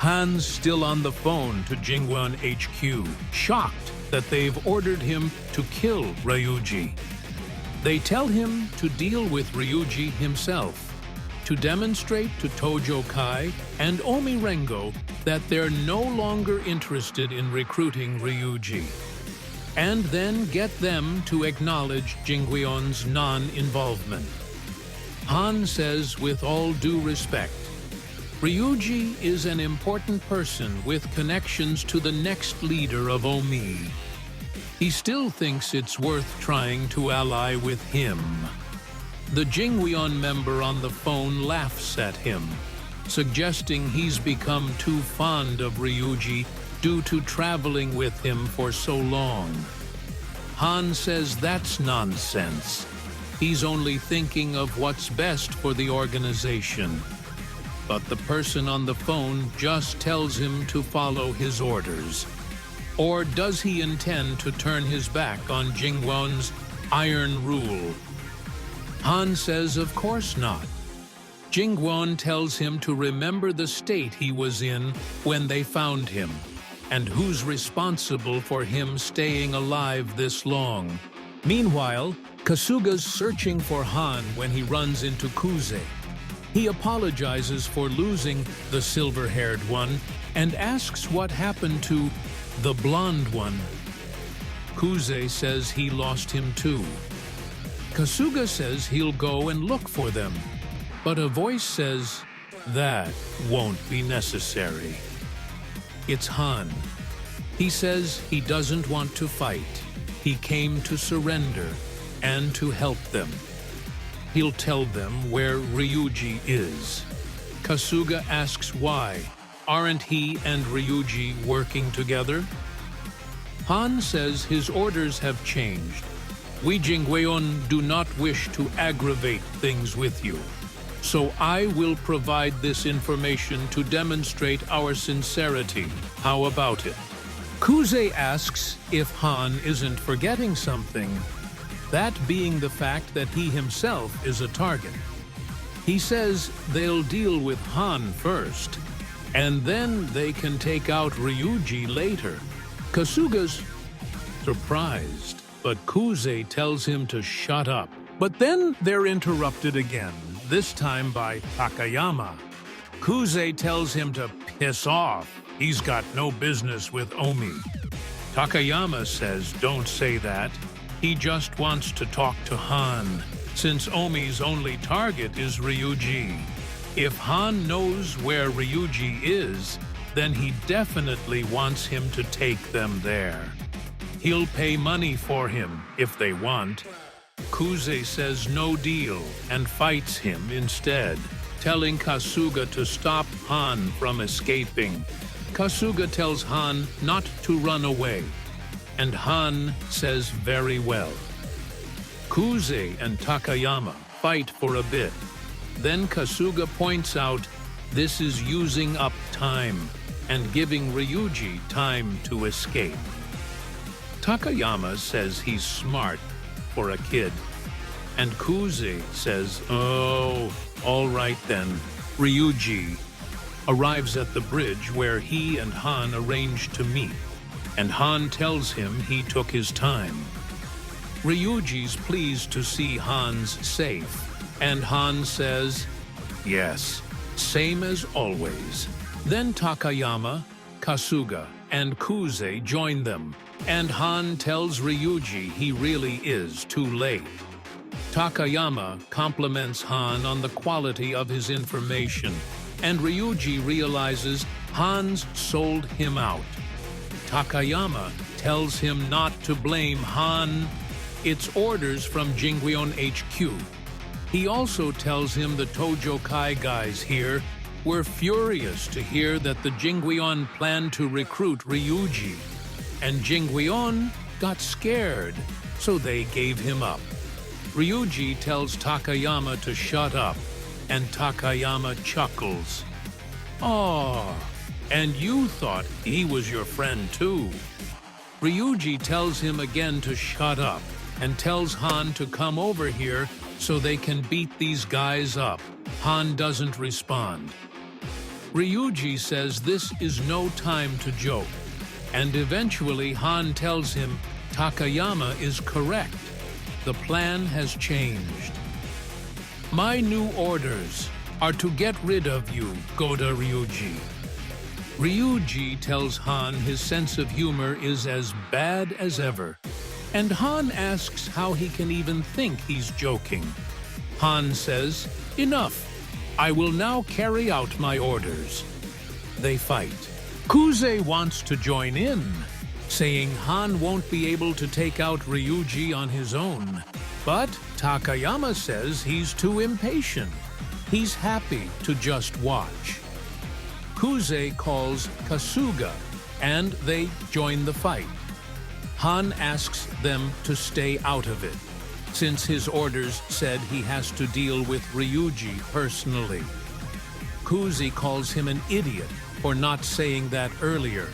Han's still on the phone to Jingweon HQ, shocked that they've ordered him to kill Ryuji. They tell him to deal with Ryuji himself, to demonstrate to Tojo Kai and Omi Rengo that they're no longer interested in recruiting Ryuji, and then get them to acknowledge Jingweon's non-involvement. Han says with all due respect, Ryuji is an important person with connections to the next leader of Omi. He still thinks it's worth trying to ally with him. The Jingweon member on the phone laughs at him, suggesting he's become too fond of Ryuji due to traveling with him for so long. Han says that's nonsense. He's only thinking of what's best for the organization. But the person on the phone just tells him to follow his orders. Or does he intend to turn his back on Jingweon's iron rule? Han says of course not. Jingweon tells him to remember the state he was in when they found him, and who's responsible for him staying alive this long. Meanwhile, Kasuga's searching for Han when he runs into Kuze. He apologizes for losing the silver-haired one and asks what happened to the blonde one. Kuze says he lost him too. Kasuga says he'll go and look for them, but a voice says that won't be necessary. It's Han. He says he doesn't want to fight. He came to surrender and to help them. He'll tell them where Ryuji is. Kasuga asks why. Aren't he and Ryuji working together? Han says his orders have changed. We Jingweon do not wish to aggravate things with you, so I will provide this information to demonstrate our sincerity. How about it? Kuze asks if Han isn't forgetting something, that being the fact that he himself is a target. He says they'll deal with Han first, and then they can take out Ryuji later. Kasuga's surprised, but Kuze tells him to shut up. But then they're interrupted again, this time by Takayama. Kuze tells him to piss off. He's got no business with Omi. Takayama says don't say that. He just wants to talk to Han, since Omi's only target is Ryuji. If Han knows where Ryuji is, then he definitely wants him to take them there. He'll pay money for him if they want. Kuze says no deal and fights him instead, telling Kasuga to stop Han from escaping. Kasuga tells Han not to run away, and Han says very well. Kuze and Takayama fight for a bit. Then Kasuga points out this is using up time and giving Ryuji time to escape. Takayama says he's smart for a kid, and Kuze says, oh, all right then. Ryuji arrives at the bridge where he and Han arranged to meet, and Han tells him he took his time. Ryuji's pleased to see Han's safe, and Han says, yes, same as always. Then Takayama, Kasuga, and Kuze join them, and Han tells Ryuji he really is too late. Takayama compliments Han on the quality of his information, and Ryuji realizes Han's sold him out. Takayama tells him not to blame Han. It's orders from Jingweon HQ. He also tells him the Tojo Kai guys here were furious to hear that the Jingweon planned to recruit Ryuji, and Jingweon got scared, so they gave him up. Ryuji tells Takayama to shut up, and Takayama chuckles. "Aw, and you thought he was your friend too." Ryuji tells him again to shut up, and tells Han to come over here so they can beat these guys up. Han doesn't respond. Ryuji says this is no time to joke, and eventually Han tells him Takayama is correct. The plan has changed. My new orders are to get rid of you, Goda Ryuji. Ryuji tells Han his sense of humor is as bad as ever, and Han asks how he can even think he's joking. Han says, "Enough. I will now carry out my orders." They fight. Kuze wants to join in, saying Han won't be able to take out Ryuji on his own. But Takayama says he's too impatient. He's happy to just watch. Kuze calls Kasuga, and they join the fight. Han asks them to stay out of it, since his orders said he has to deal with Ryuji personally. Kuze calls him an idiot for not saying that earlier,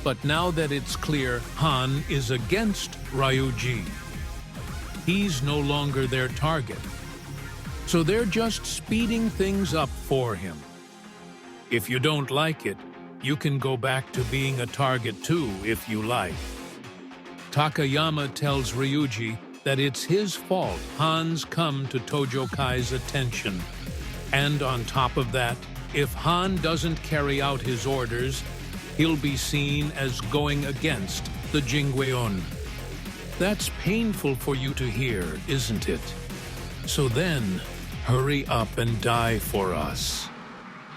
but now that it's clear Han is against Ryuji, he's no longer their target. So they're just speeding things up for him. If you don't like it, you can go back to being a target too if you like. Takayama tells Ryuji that it's his fault Han's come to Tojo Kai's attention. And on top of that, if Han doesn't carry out his orders, he'll be seen as going against the Jingweon. That's painful for you to hear, isn't it? So then, hurry up and die for us.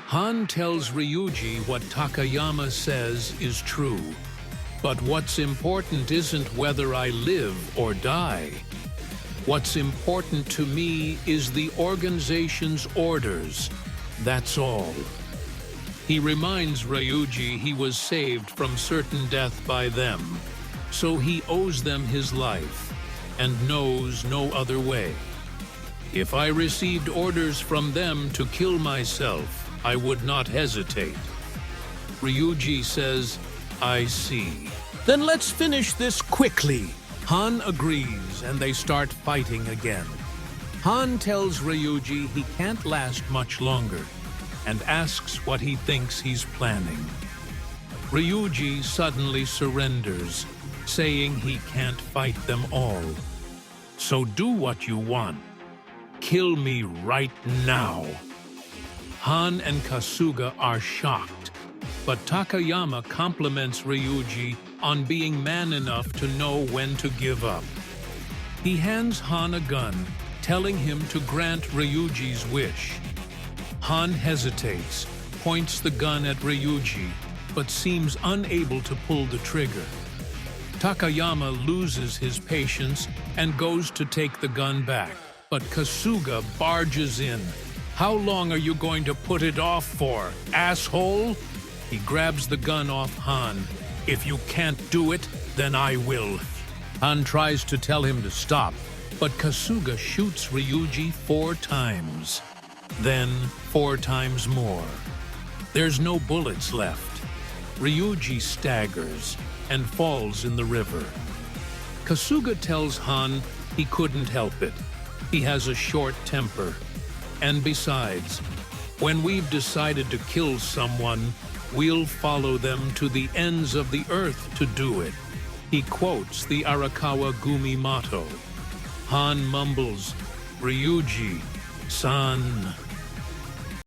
Han tells Ryuji what Takayama says is true. But what's important isn't whether I live or die. What's important to me is the organization's orders. That's all. He reminds Ryuji he was saved from certain death by them, so he owes them his life and knows no other way. If I received orders from them to kill myself, I would not hesitate. Ryuji says, "I see." "Then let's finish this quickly." Han agrees, and they start fighting again. Han tells Ryuji he can't last much longer, and asks what he thinks he's planning. Ryuji suddenly surrenders, saying he can't fight them all. "So do what you want. Kill me right now." Han and Kasuga are shocked, but Takayama compliments Ryuji on being man enough to know when to give up. He hands Han a gun, telling him to grant Ryuji's wish. Han hesitates, points the gun at Ryuji, but seems unable to pull the trigger. Takayama loses his patience and goes to take the gun back, but Kasuga barges in. "How long are you going to put it off for, asshole?" He grabs the gun off Han. "If you can't do it, then I will." Han tries to tell him to stop, but Kasuga shoots Ryuji 4 times. Then 4 times more. There's no bullets left. Ryuji staggers and falls in the river. Kasuga tells Han he couldn't help it. He has a short temper. And besides, when we've decided to kill someone, we'll follow them to the ends of the earth to do it. He quotes the Arakawa Gumi motto. Han mumbles, "Ryuji, san."